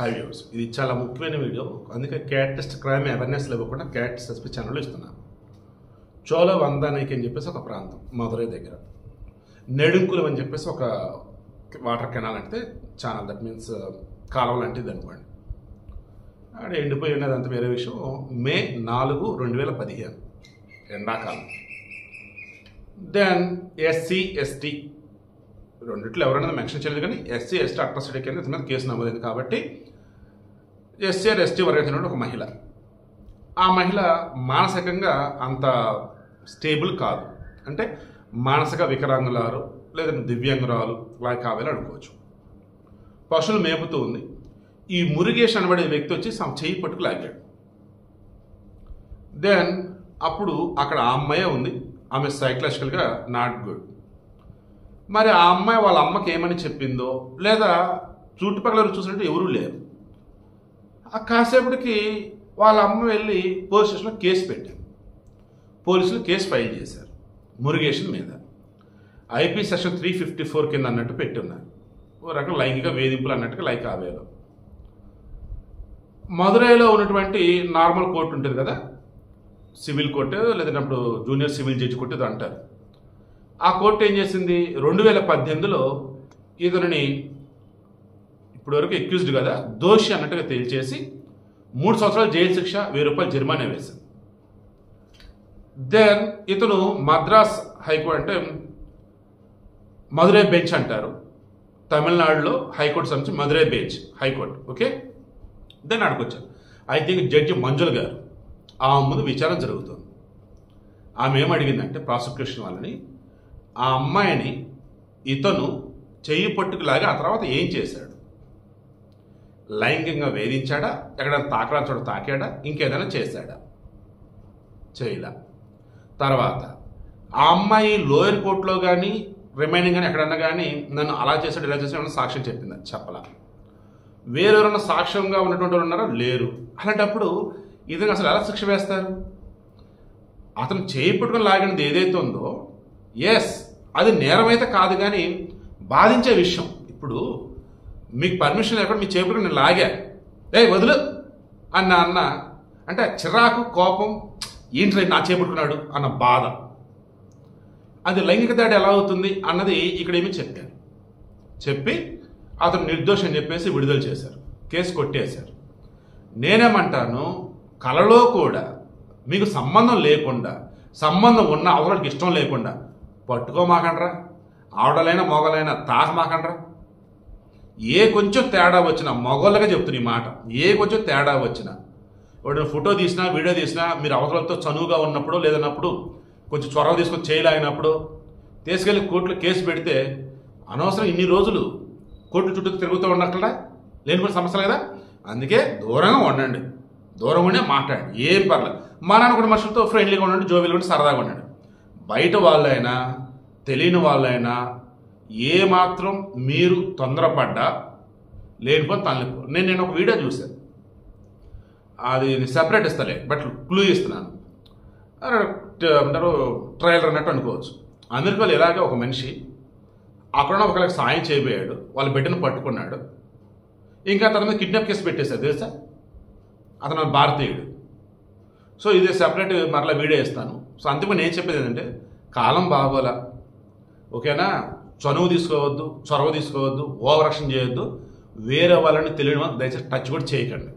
Hi viewers, ఇది చాలా ముఖ్యమైన వీడియో. అందుకే క్యాట్ క్రైమ్ అవేర్నెస్ ఇవ్వకుండా క్యాట్ ఎస్పీ ఛానల్లో ఇస్తున్నాను. చోళవందానికి అని చెప్పేసి ఒక ప్రాంతం మధురై దగ్గర, నెడుంకులం అని చెప్పేసి ఒక వాటర్ కెనాల్ అంటే ఛానల్, దట్ మీన్స్ కాలువ లాంటిది అనుకోండి. అక్కడ ఎండిపోయి ఉన్నది, అంత వేరే విషయం. మే 4, 2015 ఎండాకాలం. దెన్ ఎస్సీ ఎస్టీ రెండిట్లో ఎవరైనా మెన్షన్ చేయలేదు, కానీ ఎస్సీ ఎస్టీ అట్రాసిటీ కింద మీద కేసు నమోదైంది. కాబట్టి ఎస్సీ ఆర్ ఎస్టీ వర్గం ఒక మహిళ, ఆ మహిళ మానసికంగా అంత స్టేబుల్ కాదు, అంటే మానసిక వికలాంగులారు లేదా దివ్యాంగురాలు అలా కావాలి అనుకోవచ్చు. పశువులు మేపుతూ ఉంది. ఈ మురుగేష్ అనబడే వ్యక్తి వచ్చి చెయ్యి పట్టుకు లాగాడు. దెన్ అప్పుడు అక్కడ ఆ అమ్మాయే ఉంది, ఆమె సైకలాజికల్గా నాట్ గుడ్. మరి ఆ అమ్మాయి వాళ్ళ అమ్మకి ఏమని చెప్పిందో, లేదా చుట్టుపక్కల చూసినట్టు ఎవరూ లేరు. ఆ కాసేపటికి వాళ్ళ అమ్మ వెళ్ళి పోలీస్ స్టేషన్లో కేసు పెట్టారు. పోలీసులు కేసు ఫైల్ చేశారు మురుగేషన్ మీద. ఐపీ సెక్షన్ 354 కింద అన్నట్టు పెట్టున్నారు. ఓ రకం లైంగిక వేధింపులు అన్నట్టుగా లైక్ ఆవేలో. మదురైలో ఉన్నటువంటి నార్మల్ కోర్టు ఉంటుంది కదా, సివిల్ కోర్టు లేదంటే జూనియర్ సివిల్ జడ్జి కోర్టు ఇది అంటారు. ఆ కోర్టు ఏం చేసింది, 2018లో ఇతనిని ఇప్పటివరకు ఎక్యూజ్డ్ కదా, దోషి అన్నట్టుగా తేల్చేసి 3 సంవత్సరాలు జైలు శిక్ష, 1000 రూపాయలు జరిమానా వేసింది. దెన్ ఇతను మద్రాస్ హైకోర్టు, అంటే మదురై బెంచ్ అంటారు తమిళనాడులో, హైకోర్టు సంబంధించి Madurai bench high court. Okay, then ఆడుకొచ్చారు. I think judge Manjula garu, ఆ ముందు విచారణ జరుగుతుంది. ఆమె ఏమడిగిందంటే ప్రాసిక్యూషన్ వాళ్ళని, ఆ అమ్మాయిని ఇతను చెయ్యి పట్టుకులాగా ఆ తర్వాత ఏం చేశాడు, లైంగికంగా వేధించాడా, ఎక్కడైనా తాకడా చోట తాకాడా, ఇంకేదైనా చేశాడా, చేయలా. తర్వాత ఆ అమ్మాయి లోయర్ కోర్టులో కానీ రిమైనింగ్ కానీ ఎక్కడన్నా కానీ నన్ను అలా చేశాడు ఇలా చేశాడు సాక్ష్యం చెప్పిందా, చెప్పలా. వేరెవరన్నా సాక్ష్యంగా ఉన్నటువంటి వాళ్ళు ఉన్నారా, లేరు. అలాంటప్పుడు ఇతను అసలు ఎలా శిక్ష వేస్తారు? అతను చేయి పట్టుకుని లాగినది ఏదైతే ఉందో, ఎస్ అది నేరమైతే కాదు, కానీ బాధించే విషయం. ఇప్పుడు మీకు పర్మిషన్ లేకుండా మీ చేపట్టుకుని నేను లాగా, వదులు అన్న అంటే చిరాకు, కోపం, ఏంటి నా చేపట్టుకున్నాడు అన్న బాధ, అది లైంగిక దాడి ఎలా అవుతుంది అన్నది ఇక్కడేమీ చెప్పారు. చెప్పి అతను నిర్దోషం అని చెప్పేసి విడుదల చేశారు, కేసు కొట్టేశారు. నేనేమంటాను, కలలో కూడా మీకు సంబంధం లేకుండా, సంబంధం ఉన్న అవతలకి ఇష్టం లేకుండా పట్టుకోమాకండ్రా, ఆవిడలైనా మొగలైనా తాకమాకండ్రా. ఏ కొంచెం తేడా వచ్చినా, మగోళ్ళగా చెప్తున్న ఈ మాట, ఏ కొంచెం తేడా వచ్చినా, వాడు ఫోటో తీసినా వీడియో తీసినా, మీరు అవతలతో చనువుగా ఉన్నప్పుడు లేదన్నప్పుడు కొంచెం చొరవ తీసుకొని చేయలేనప్పుడు తీసుకెళ్ళి కోర్టులో కేసు పెడితే అనవసరం ఇన్ని రోజులు కోర్టు చుట్టూ తిరుగుతూ ఉన్నట్లా లేనిపోయిన సమస్యలు కదా. అందుకే దూరంగా ఉండండి, దూరంగా ఉండే మాట్లాడండి, ఏం పర్లేదు. మా నాన్న కూడా మనుషులతో ఫ్రెండ్లీగా ఉండండి, జోబీలు ఉండి సరదాగా ఉండండి. బయట వాళ్ళైనా తెలియని వాళ్ళైనా ఏమాత్రం మీరు తొందరపడ్డా లేనిపోతే తనలేపు. నేను ఒక వీడియో చూశాను, అది సెపరేట్ ఇస్తలే, బట్ క్లూ ఇస్తున్నాను, అంటారు ట్రయల్ అన్నట్టు అనుకోవచ్చు. అమెరికాలో ఇలాగే ఒక మనిషి అక్కడ ఒకరికి సాయం చేయబోయాడు, వాళ్ళ బిడ్డను పట్టుకున్నాడు, ఇంకా తన మీద కిడ్నాప్ కేసు పెట్టేశారు తెలుసా. అతను భారతీయుడు. సో ఇది సెపరేట్ మరలా వీడియో ఇస్తాను. సో అందుకు నేను చెప్పేది ఏంటంటే, కాలం బాగోలా, ఓకేనా, చనువు తీసుకోవద్దు, చొరవ తీసుకోవద్దు, ఓవర్ యాక్షన్ చేయొద్దు, వేరే వాళ్ళని తెలియని వాళ్ళు దయచేసి టచ్ కూడా చేయకండి.